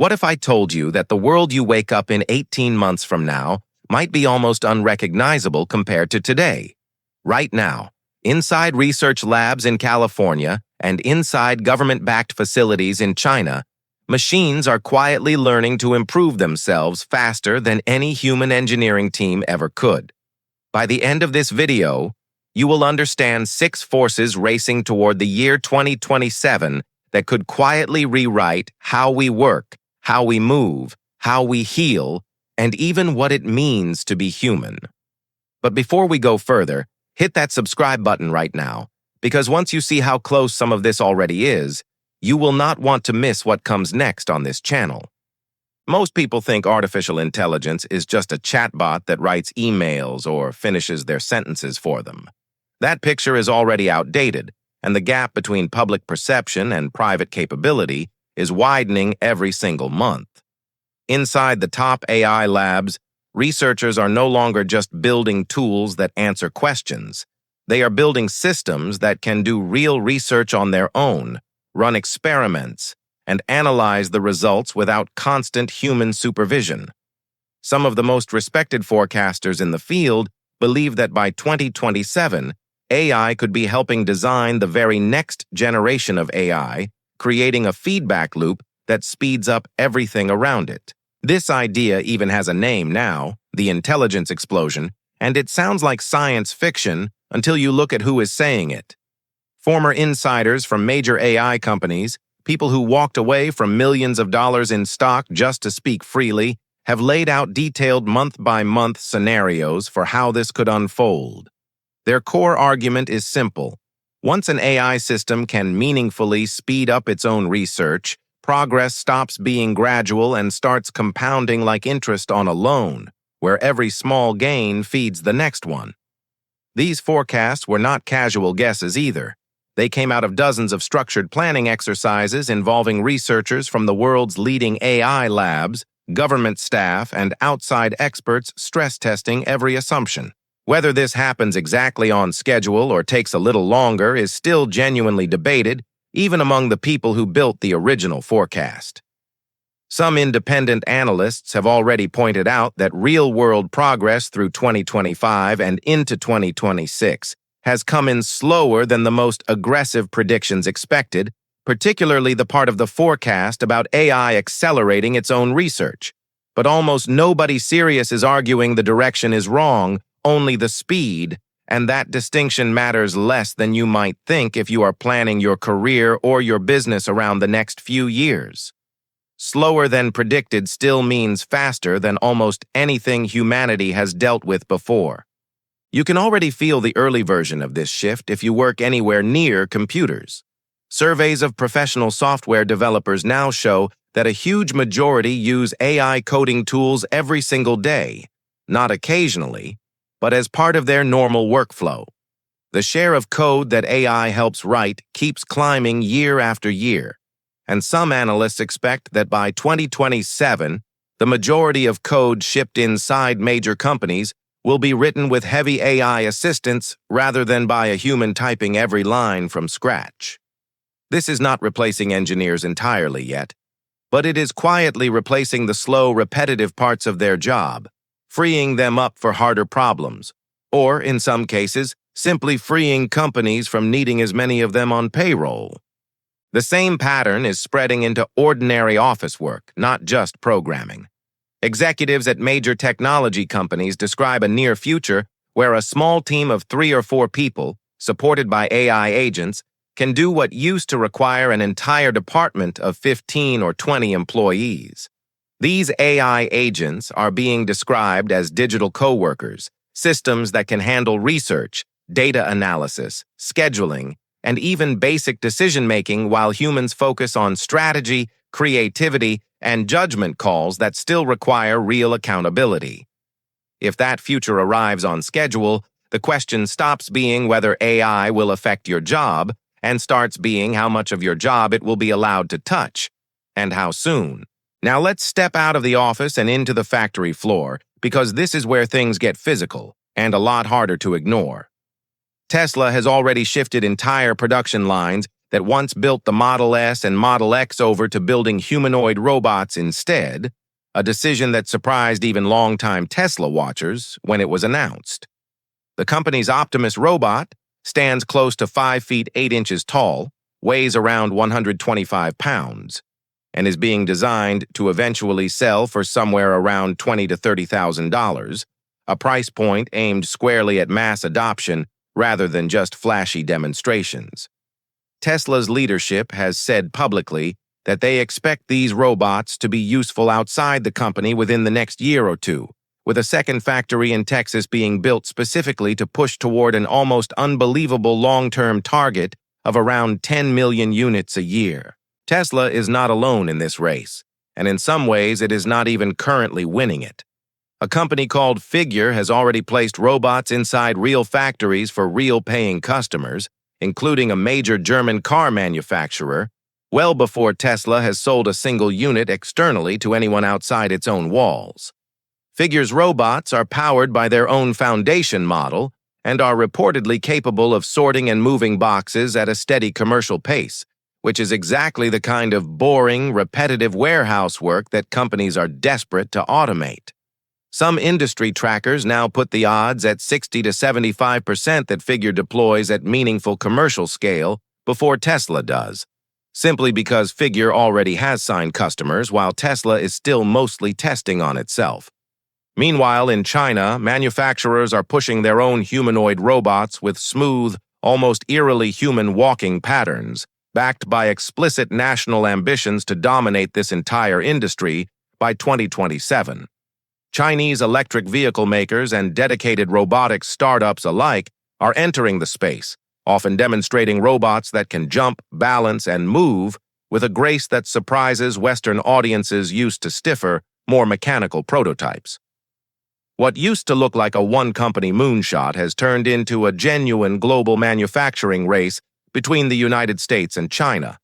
What if I told you that the world you wake up in 18 months from now might be almost unrecognizable compared to today? Right now, inside research labs in California and inside government-backed facilities in China, machines are quietly learning to improve themselves faster than any human engineering team ever could. By the end of this video, you will understand 6 forces racing toward the year 2027 that could quietly rewrite how we work, how we move, how we heal, and even what it means to be human. But before we go further, hit that subscribe button right now, because once you see how close some of this already is, you will not want to miss what comes next on this channel. Most people think artificial intelligence is just a chatbot that writes emails or finishes their sentences for them. That picture is already outdated, and the gap between public perception and private capability is widening every single month. Inside the top AI labs, researchers are no longer just building tools that answer questions. They are building systems that can do real research on their own, run experiments, and analyze the results without constant human supervision. Some of the most respected forecasters in the field believe that by 2027, AI could be helping design the very next generation of AI, creating a feedback loop that speeds up everything around it. This idea even has a name now, the intelligence explosion, and it sounds like science fiction until you look at who is saying it. Former insiders from major AI companies, people who walked away from millions of dollars in stock just to speak freely, have laid out detailed month-by-month scenarios for how this could unfold. Their core argument is simple. Once an AI system can meaningfully speed up its own research, progress stops being gradual and starts compounding like interest on a loan, where every small gain feeds the next one. These forecasts were not casual guesses either. They came out of dozens of structured planning exercises involving researchers from the world's leading AI labs, government staff, and outside experts stress testing every assumption. Whether this happens exactly on schedule or takes a little longer is still genuinely debated, even among the people who built the original forecast. Some independent analysts have already pointed out that real-world progress through 2025 and into 2026 has come in slower than the most aggressive predictions expected, particularly the part of the forecast about AI accelerating its own research. But almost nobody serious is arguing the direction is wrong, only the speed, and that distinction matters less than you might think if you are planning your career or your business around the next few years. Slower than predicted still means faster than almost anything humanity has dealt with before. You can already feel the early version of this shift if you work anywhere near computers. Surveys of professional software developers now show that a huge majority use AI coding tools every single day, not occasionally, but as part of their normal workflow. The share of code that AI helps write keeps climbing year after year, and some analysts expect that by 2027, the majority of code shipped inside major companies will be written with heavy AI assistance rather than by a human typing every line from scratch. This is not replacing engineers entirely yet, but it is quietly replacing the slow, repetitive parts of their job, freeing them up for harder problems, or, in some cases, simply freeing companies from needing as many of them on payroll. The same pattern is spreading into ordinary office work, not just programming. Executives at major technology companies describe a near future where a small team of 3 or 4 people, supported by AI agents, can do what used to require an entire department of 15 or 20 employees. These AI agents are being described as digital coworkers, systems that can handle research, data analysis, scheduling, and even basic decision-making while humans focus on strategy, creativity, and judgment calls that still require real accountability. If that future arrives on schedule, the question stops being whether AI will affect your job and starts being how much of your job it will be allowed to touch, and how soon. Now let's step out of the office and into the factory floor, because this is where things get physical and a lot harder to ignore. Tesla has already shifted entire production lines that once built the Model S and Model X over to building humanoid robots instead, a decision that surprised even longtime Tesla watchers when it was announced. The company's Optimus robot stands close to 5 feet 8 inches tall, weighs around 125 pounds, and is being designed to eventually sell for somewhere around $20,000 to $30,000, a price point aimed squarely at mass adoption rather than just flashy demonstrations. Tesla's leadership has said publicly that they expect these robots to be useful outside the company within the next year or two, with a second factory in Texas being built specifically to push toward an almost unbelievable long-term target of around 10 million units a year. Tesla is not alone in this race, and in some ways it is not even currently winning it. A company called Figure has already placed robots inside real factories for real paying customers, including a major German car manufacturer, well before Tesla has sold a single unit externally to anyone outside its own walls. Figure's robots are powered by their own foundation model and are reportedly capable of sorting and moving boxes at a steady commercial pace, which is exactly the kind of boring, repetitive warehouse work that companies are desperate to automate. Some industry trackers now put the odds at 60 to 75% that Figure deploys at meaningful commercial scale before Tesla does, simply because Figure already has signed customers while Tesla is still mostly testing on itself. Meanwhile, in China, manufacturers are pushing their own humanoid robots with smooth, almost eerily human walking patterns, backed by explicit national ambitions to dominate this entire industry by 2027. Chinese electric vehicle makers and dedicated robotics startups alike are entering the space, often demonstrating robots that can jump, balance, and move with a grace that surprises Western audiences used to stiffer, more mechanical prototypes. What used to look like a one-company moonshot has turned into a genuine global manufacturing race between the United States and China,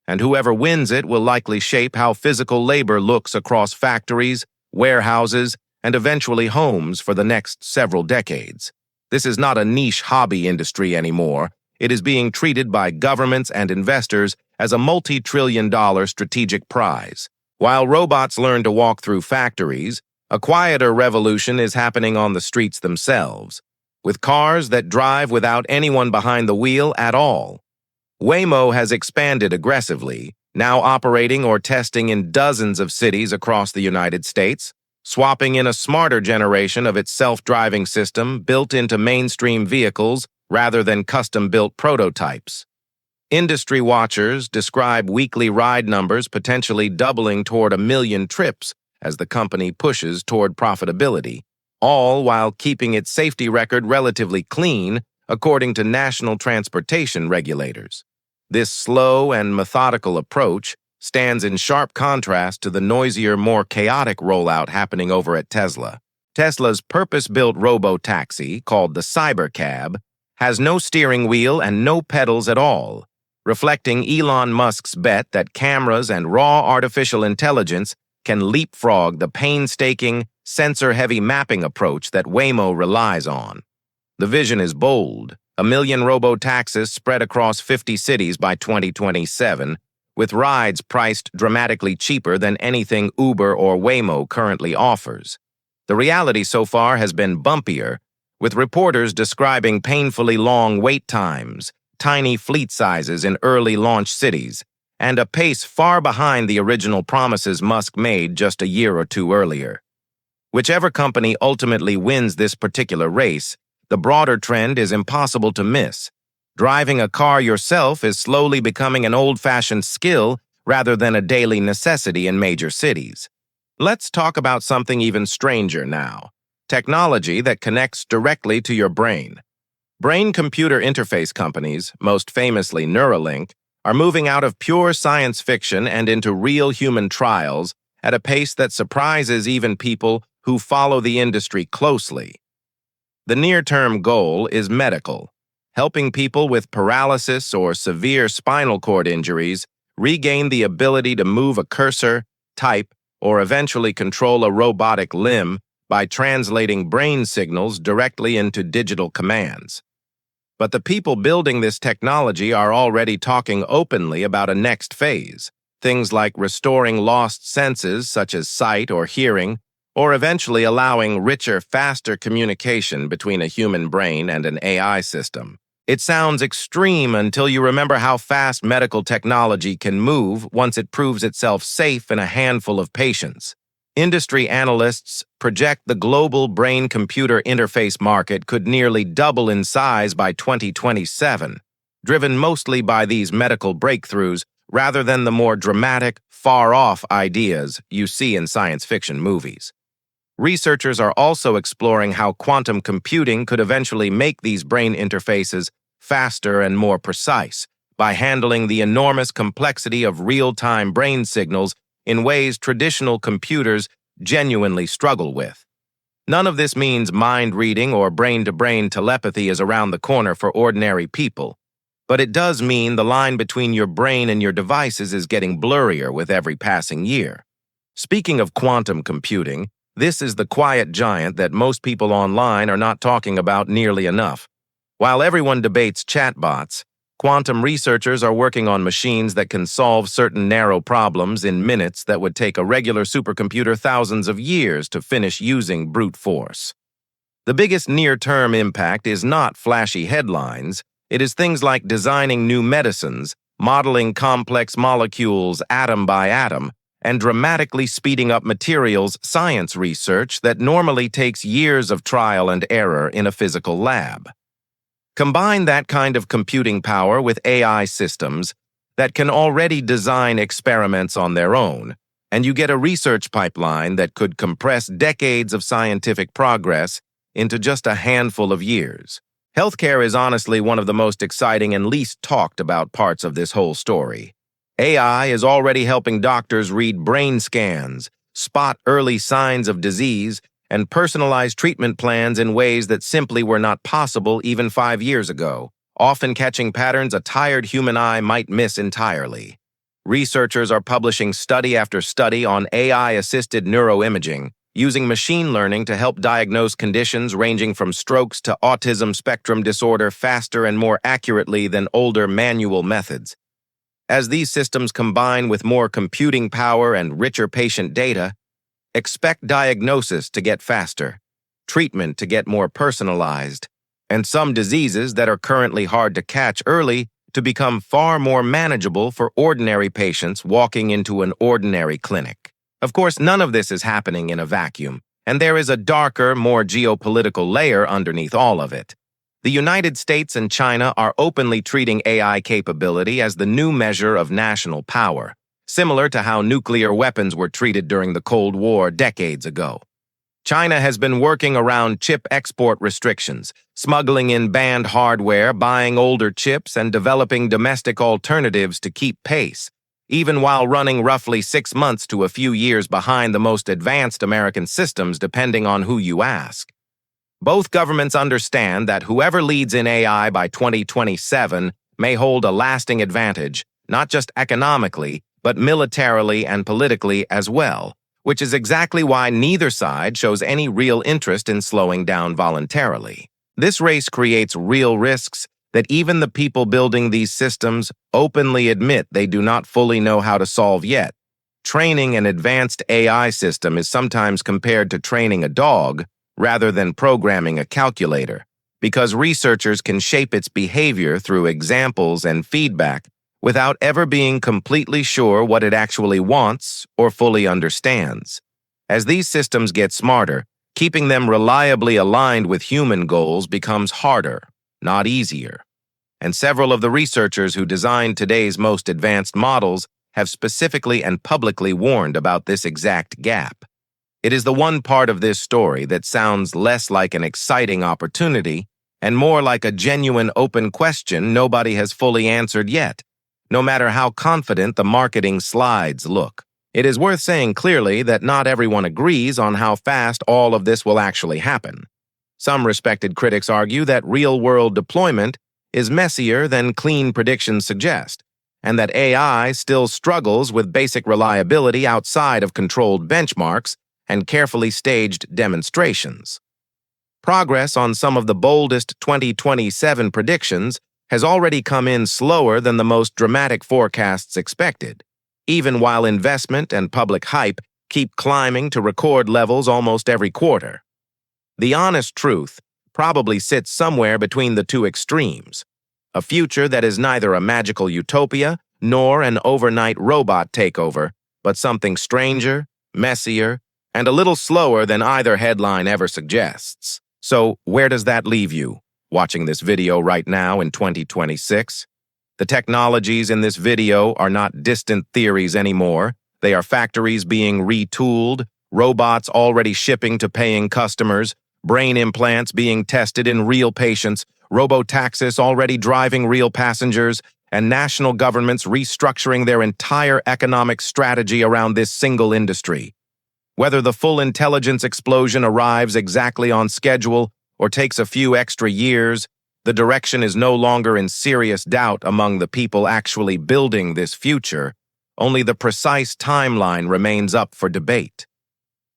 and whoever wins it will likely shape how physical labor looks across factories, warehouses, and eventually homes for the next several decades. This is not a niche hobby industry anymore. It is being treated by governments and investors as a multi-trillion-dollar strategic prize. While robots learn to walk through factories, a quieter revolution is happening on the streets themselves, with cars that drive without anyone behind the wheel at all. Waymo has expanded aggressively, now operating or testing in dozens of cities across the United States, swapping in a smarter generation of its self-driving system built into mainstream vehicles rather than custom-built prototypes. Industry watchers describe weekly ride numbers potentially doubling toward 1 million trips as the company pushes toward profitability, all while keeping its safety record relatively clean according to national transportation regulators. This slow and methodical approach stands in sharp contrast to the noisier, more chaotic rollout happening over at Tesla. Tesla's purpose-built robotaxi, called the Cybercab, has no steering wheel and no pedals at all, reflecting Elon Musk's bet that cameras and raw artificial intelligence can leapfrog the painstaking, sensor-heavy mapping approach that Waymo relies on. The vision is bold: 1 million robotaxis spread across 50 cities by 2027, with rides priced dramatically cheaper than anything Uber or Waymo currently offers. The reality so far has been bumpier, with reporters describing painfully long wait times, tiny fleet sizes in early launch cities, and a pace far behind the original promises Musk made just a year or two earlier. Whichever company ultimately wins this particular race, the broader trend is impossible to miss. Driving a car yourself is slowly becoming an old-fashioned skill rather than a daily necessity in major cities. Let's talk about something even stranger now: technology that connects directly to your brain. Brain-computer interface companies, most famously Neuralink, are moving out of pure science fiction and into real human trials at a pace that surprises even people who follow the industry closely. The near-term goal is medical, helping people with paralysis or severe spinal cord injuries regain the ability to move a cursor, type, or eventually control a robotic limb by translating brain signals directly into digital commands. But the people building this technology are already talking openly about a next phase, things like restoring lost senses such as sight or hearing, or eventually allowing richer, faster communication between a human brain and an AI system. It sounds extreme until you remember how fast medical technology can move once it proves itself safe in a handful of patients. Industry analysts project the global brain-computer interface market could nearly double in size by 2027, driven mostly by these medical breakthroughs rather than the more dramatic, far-off ideas you see in science fiction movies. Researchers are also exploring how quantum computing could eventually make these brain interfaces faster and more precise by handling the enormous complexity of real-time brain signals in ways traditional computers genuinely struggle with. None of this means mind reading or brain-to-brain telepathy is around the corner for ordinary people, but it does mean the line between your brain and your devices is getting blurrier with every passing year. Speaking of quantum computing, this is the quiet giant that most people online are not talking about nearly enough. While everyone debates chatbots, quantum researchers are working on machines that can solve certain narrow problems in minutes that would take a regular supercomputer thousands of years to finish using brute force. The biggest near-term impact is not flashy headlines. It is things like designing new medicines, modeling complex molecules atom by atom, and dramatically speeding up materials science research that normally takes years of trial and error in a physical lab. Combine that kind of computing power with AI systems that can already design experiments on their own, and you get a research pipeline that could compress decades of scientific progress into just a handful of years. Healthcare is honestly one of the most exciting and least talked about parts of this whole story. AI is already helping doctors read brain scans, spot early signs of disease, and personalize treatment plans in ways that simply were not possible even 5 years ago, often catching patterns a tired human eye might miss entirely. Researchers are publishing study after study on AI-assisted neuroimaging, using machine learning to help diagnose conditions ranging from strokes to autism spectrum disorder faster and more accurately than older manual methods. As these systems combine with more computing power and richer patient data, expect diagnosis to get faster, treatment to get more personalized, and some diseases that are currently hard to catch early to become far more manageable for ordinary patients walking into an ordinary clinic. Of course, none of this is happening in a vacuum, and there is a darker, more geopolitical layer underneath all of it. The United States and China are openly treating AI capability as the new measure of national power, similar to how nuclear weapons were treated during the Cold War decades ago. China has been working around chip export restrictions, smuggling in banned hardware, buying older chips, and developing domestic alternatives to keep pace, even while running roughly 6 months to a few years behind the most advanced American systems depending on who you ask. Both governments understand that whoever leads in AI by 2027 may hold a lasting advantage, not just economically, but militarily and politically as well, which is exactly why neither side shows any real interest in slowing down voluntarily. This race creates real risks that even the people building these systems openly admit they do not fully know how to solve yet. Training an advanced AI system is sometimes compared to training a dog rather than programming a calculator, because researchers can shape its behavior through examples and feedback without ever being completely sure what it actually wants or fully understands. As these systems get smarter, keeping them reliably aligned with human goals becomes harder, not easier. And several of the researchers who designed today's most advanced models have specifically and publicly warned about this exact gap. It is the one part of this story that sounds less like an exciting opportunity and more like a genuine open question nobody has fully answered yet, no matter how confident the marketing slides look. It is worth saying clearly that not everyone agrees on how fast all of this will actually happen. Some respected critics argue that real-world deployment is messier than clean predictions suggest, and that AI still struggles with basic reliability outside of controlled benchmarks and carefully staged demonstrations. Progress on some of the boldest 2027 predictions has already come in slower than the most dramatic forecasts expected, even while investment and public hype keep climbing to record levels almost every quarter. The honest truth probably sits somewhere between the two extremes, a future that is neither a magical utopia nor an overnight robot takeover, but something stranger, messier, and a little slower than either headline ever suggests. So, where does that leave you, watching this video right now in 2026? The technologies in this video are not distant theories anymore. They are factories being retooled, robots already shipping to paying customers, brain implants being tested in real patients, robotaxis already driving real passengers, and national governments restructuring their entire economic strategy around this single industry. Whether the full intelligence explosion arrives exactly on schedule or takes a few extra years, the direction is no longer in serious doubt among the people actually building this future. Only the precise timeline remains up for debate.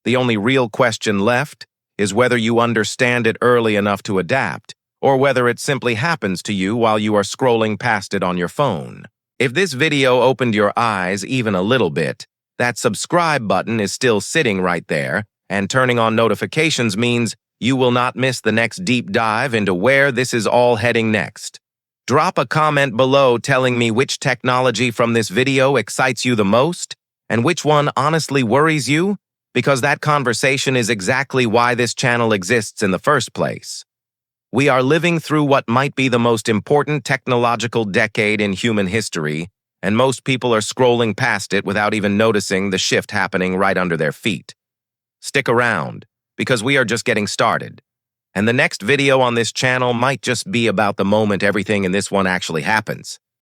The only real question left is whether you understand it early enough to adapt, or whether it simply happens to you while you are scrolling past it on your phone. If this video opened your eyes even a little bit, that subscribe button is still sitting right there, and turning on notifications means you will not miss the next deep dive into where this is all heading next. Drop a comment below telling me which technology from this video excites you the most, and which one honestly worries you, because that conversation is exactly why this channel exists in the first place. We are living through what might be the most important technological decade in human history, and most people are scrolling past it without even noticing the shift happening right under their feet. Stick around, because we are just getting started. And the next video on this channel might just be about the moment everything in this one actually happens.